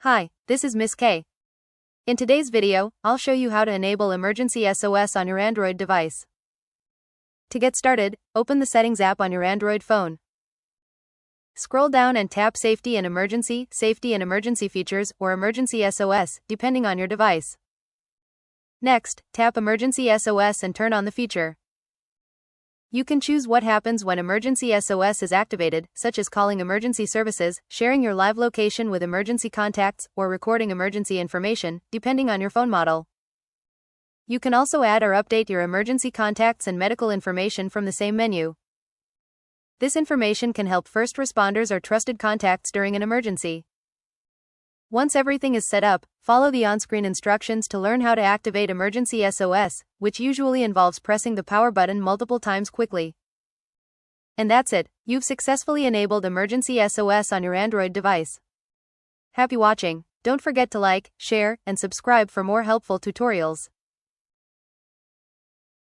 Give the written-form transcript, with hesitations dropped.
Hi, this is Miss K. In today's video, I'll show you how to enable Emergency SOS on your Android device. To get started, open the Settings app on your Android phone. Scroll down and tap Safety and Emergency Features, or Emergency SOS, depending on your device. Next, tap Emergency SOS and turn on the feature. You can choose what happens when Emergency SOS is activated, such as calling emergency services, sharing your live location with emergency contacts, or recording emergency information, depending on your phone model. You can also add or update your emergency contacts and medical information from the same menu. This information can help first responders or trusted contacts during an emergency. Once everything is set up, follow the on-screen instructions to learn how to activate Emergency SOS, which usually involves pressing the power button multiple times quickly. And that's it, you've successfully enabled Emergency SOS on your Android device. Happy watching! Don't forget to like, share, and subscribe for more helpful tutorials.